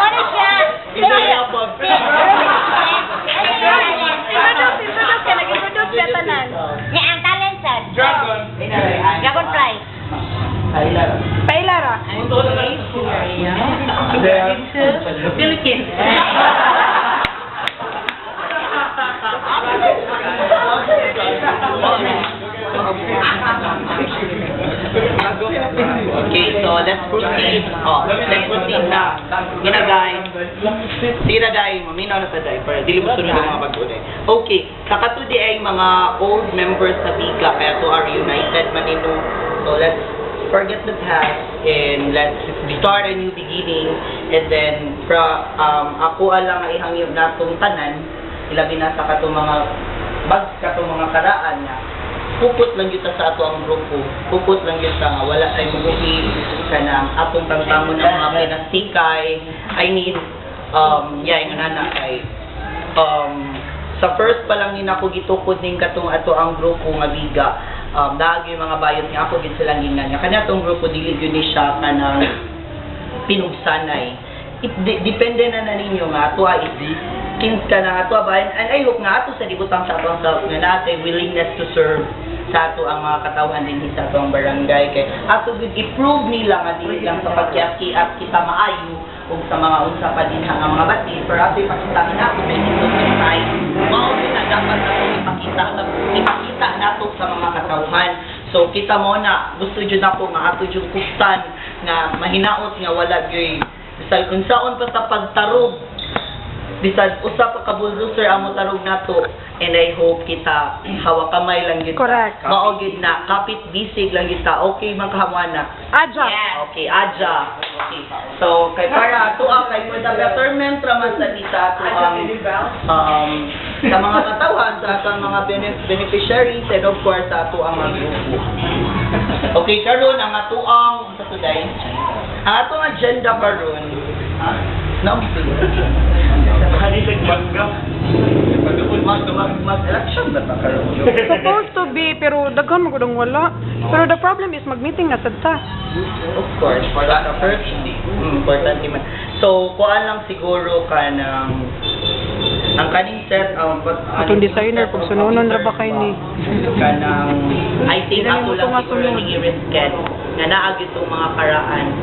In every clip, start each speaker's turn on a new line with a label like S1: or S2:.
S1: Ano siya?
S2: Introduce ka, nag-introduce ka tanan.
S1: Niya ang talent sa Dragonfly.
S2: Pailara.
S3: Philippines. Okay, so let's proceed. Let's proceed na. Ginagay. Ginagay, maminaw na sa day. Para dili mo sunod ang mga pag-ulit. Okay, kakatudi ay mga old members sa Biga, kaya to are united manino. So let's forget the past and let's start a new beginning. And then, ako alang ay hangyog na itong tanan, ilabi na sa katong mga bags, katong mga karaan niya. Puput lang yun sa ato ang grupo. Puput lang yun sa wala ay muguhi ka ng atong tangtangon ng mga pinasikay. I mean, yung nana ay, sa first pa lang din ako gitukod din katong ato ang grupo nga Biga. Daag yung mga bayot niya ako din silang ginanya. Kanya itong grupo, dili yun ni siya ka ng pinugsanay. Depende na ninyo nga, ato ay kins ka na ato ba, and I hope nga ato sa libutang sa ato self nga natin willingness to serve sa ato ang mga katawan din sa ato ang barangay. Kay ato good i-prove nila nga dili lang sa pagkiat-kiat kita maayo o sa mga unsa pa din ang mga bati, pero ato ipakita na ako sa inyong website, mao din na dapat nato ipakita nato sa mga katawhan. So kita mo na gusto jud nako nga ato jud kustan nga mahinaot nga wala gyud bisag unsaon pa sa pagtarog, bisag usa pa ka bulldozer amo tarog nato, and I hope kita hawa kamay lang gyud.
S2: Correct.
S3: Mao gyud na kapit bisig lang gyud ta. Okay man kahawana.
S2: Aja.
S3: Okay, aja. Okay. So kay para ato kay for the betterment raman sa dita ato sa mga katawan, sa ato mga beneficiaries, and of course sa ato ang mga grupo. Okay, karon ang ato ang sa today. Ang ato ang agenda karon. Mag-election ba ta karon?
S2: Supposed to be, pero daghan mo gudong wala. Pero the problem is mag-meeting na sad ta.
S3: Of course, for that first, important man. So, kuan lang siguro ka ng ang kaning set
S2: Atong designer, pag sununon ra ba kay ni?
S3: Kanang I think ako lang
S2: Nga
S3: siguro
S2: sunod.
S3: ni i-resket nga naag itong mga karaan.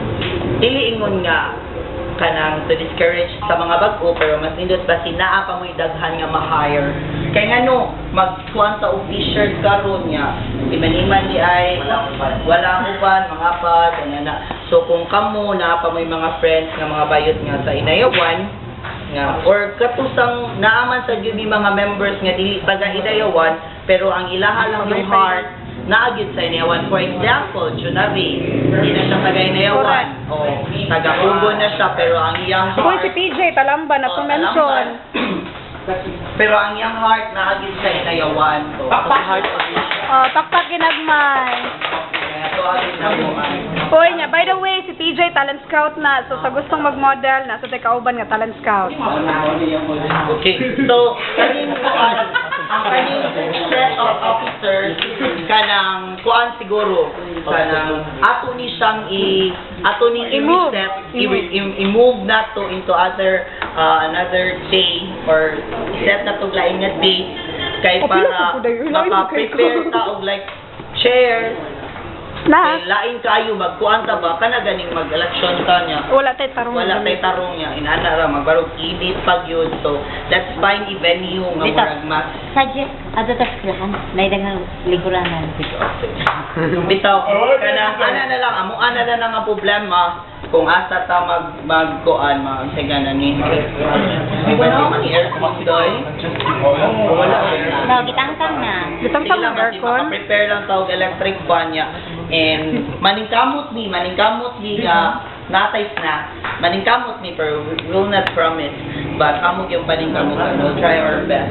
S3: Dili ingon nga kanang to discourage sa mga bag-o, pero mas indot ba sinaa pa mo'y daghan nga ma-hire. Kaya nga no, magkuhan sa official karon niya, iman-iman di ay wala uban, mga apat, na. So kung kamo na pa mo'y mga friends nga mga bayot nga sa inayawan, nga or katusang naaman sa gyud mga members nga dili taga inayawan, pero ang ilaha lang yung heart naagid sa inayawan. For example, Junavi, hindi na siya taga inayawan. O, taga-ubo na siya, pero ang iyang
S2: Kung
S3: heart...
S2: si PJ Talamba na to mention.
S3: Pero ang iyang heart naagid sa inayawan. So, sa heart of it.
S2: Oh, taktak ginagmay.
S3: Kaya to agad na mo.
S2: Hoy niya, by the way, si PJ talent scout na. So sa gustong mag-model na, sa kauban nga talent scout.
S3: Okay, so, kaning ang kaning set of officers kanang kuan siguro kanang ato ni siyang ato ni
S2: I-move.
S3: i-reset i-move na to into another day or set na to lain nga date kay
S2: Oh,
S3: para
S2: pila po dayon. Lain mo kay
S3: maka-prepare
S2: ko.
S3: ta og like chairs
S2: Na,
S3: kay lain kayo magkuan ta ba kana ganing mag-election ta niya.
S2: wala tay tarong.
S3: Wala tay tarong niya, inana ra magbarog edit pag yun. So let's find a venue nga
S1: Dito.
S3: murag mas
S1: Suggest, ato taksihan, naidagang liguranan.
S3: bitaw kana ana na lang amo ana na lang ang problema kung asa ta magkuan magsigana ni. Di ba naman ni aircon doy? Wala.
S1: No, gitangkang na.
S2: Gitangkang ng aircon?
S3: Prepare lang tawag electric fan niya. And maningkamot ni nga natay na. Maningkamot ni pero we will not promise. But amo yung paningkamot, we'll try our best.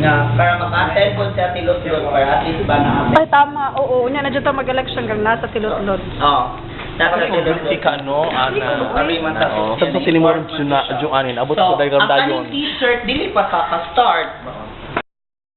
S3: Na para maka-attend po sa Tilot-Lot para at least ba na
S2: Ay, tama. Oo, unya na dyan mag-election kang nasa Tilot-Lot.
S3: Nasa Tilot-Lot.
S4: Si Kano,
S3: Ari man ta.
S4: sa sinimorong anin, abot ko dayon
S3: ang
S4: dayon.
S3: kaning t-shirt, dili pa ka-start.